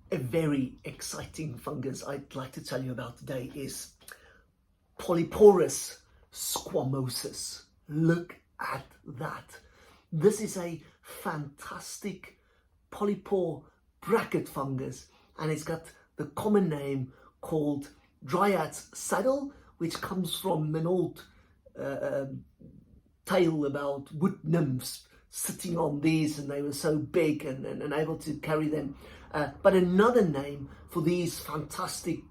A very exciting fungus I'd like to tell you about today is Cerioporus Squamosus. Look at that. This is a fantastic polypore bracket fungus, and it's got the common name called Dryad's saddle, which comes from an old tale about wood nymphs sitting on these, and they were so big and able to carry them. But another name for these fantastic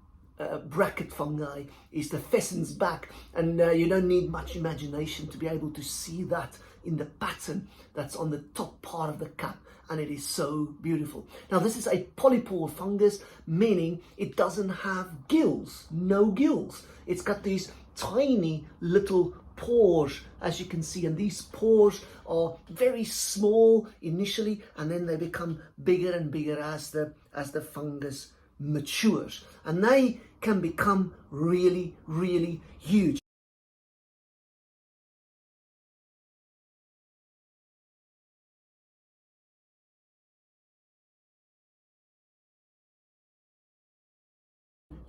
bracket fungi is the pheasant's back, and you don't need much imagination to be able to see that in the pattern that's on the top part of the cap, and it is so beautiful. Now, this is a polypore fungus, meaning it doesn't have gills, no gills. It's got these tiny little pores, as you can see, and these pores are very small initially, and then they become bigger and bigger as the fungus matures, and they can become really, really huge.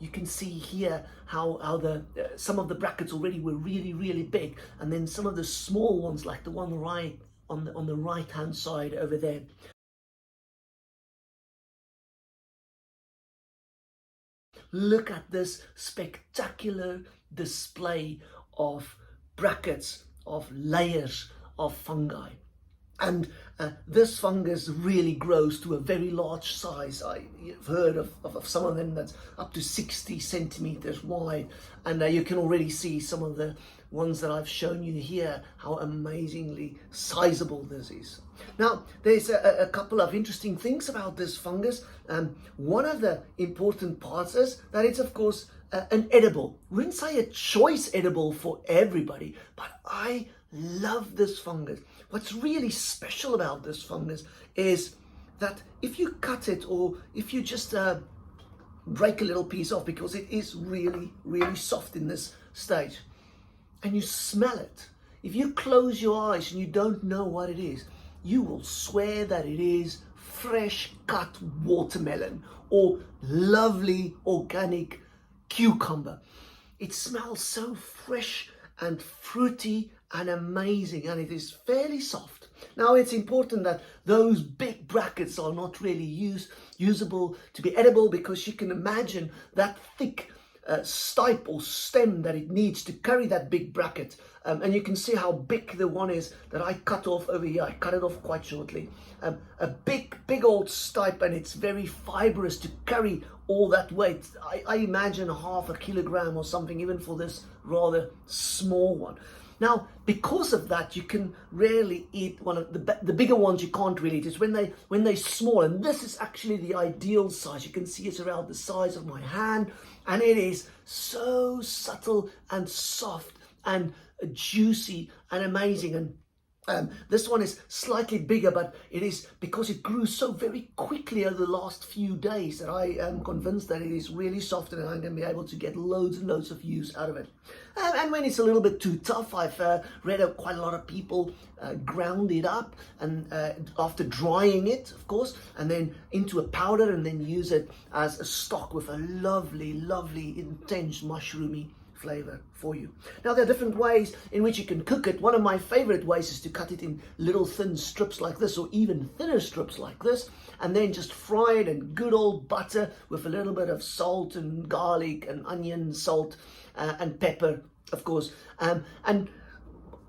You can see here how the some of the brackets already were really, really big, and then some of the small ones, like the one right on the right hand side over there. Look at this spectacular display of brackets, of layers of fungi. And this fungus really grows to a very large size. I've heard of some of them that's up to 60 centimeters wide. And you can already see some of the ones that I've shown you here, how amazingly sizable this is. Now, there's a couple of interesting things about this fungus. One of the important parts is that it's, of course, an edible. We wouldn't say a choice edible for everybody, but I love this fungus. What's really special about this fungus is that if you cut it, or if you just break a little piece off, because it is really, really soft in this stage, and you smell it, if you close your eyes and you don't know what it is, you will swear that it is fresh cut watermelon or lovely organic cucumber. It smells so fresh and fruity and amazing, and it is fairly soft. Now, it's important that those big brackets are not really usable to be edible, because you can imagine that thick stipe or stem that it needs to carry that big bracket. And you can see how big the one is that I cut off over here. I cut it off quite shortly. A big old stipe, and it's very fibrous to carry all that weight. I imagine half a kilogram or something, even for this rather small one. Now, because of that, you can rarely eat one of the bigger ones. You can't really eat. It's when they're small, and this is actually the ideal size. You can see it's around the size of my hand, and it is so subtle and soft and juicy and amazing. And this one is slightly bigger, but it is because it grew so very quickly over the last few days that I am convinced that it is really soft, and I'm going to be able to get loads and loads of use out of it. And when it's a little bit too tough, I've read quite a lot of people ground it up, and after drying it, of course, and then into a powder, and then use it as a stock with a lovely, lovely, intense mushroomy flavor for you. Now, there are different ways in which you can cook it. One of my favorite ways is to cut it in little thin strips like this, or even thinner strips like this, and then just fry it in good old butter with a little bit of salt and garlic and onion, salt and pepper, of course. And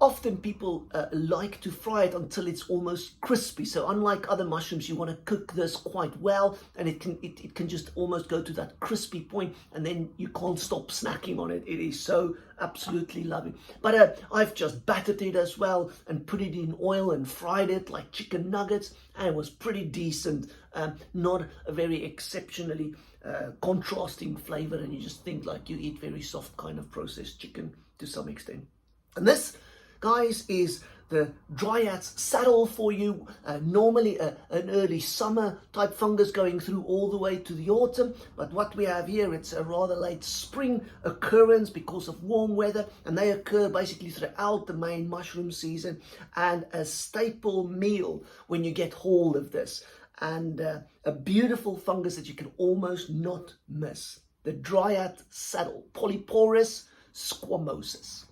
often people like to fry it until it's almost crispy. So unlike other mushrooms, you want to cook this quite well, and it can just almost go to that crispy point, and then you can't stop snacking on it. It is so absolutely lovely. But I've just battered it as well and put it in oil and fried it like chicken nuggets, and it was pretty decent. Not a very exceptionally contrasting flavor, and you just think like you eat very soft kind of processed chicken to some extent. And this, guys, is the Dryad's saddle for you. Normally an early summer type fungus going through all the way to the autumn, but what we have here, it's a rather late spring occurrence because of warm weather, and they occur basically throughout the main mushroom season, and a staple meal when you get hold of this. and a beautiful fungus that you can almost not miss. The Dryad saddle, Cerioporus Squamosus.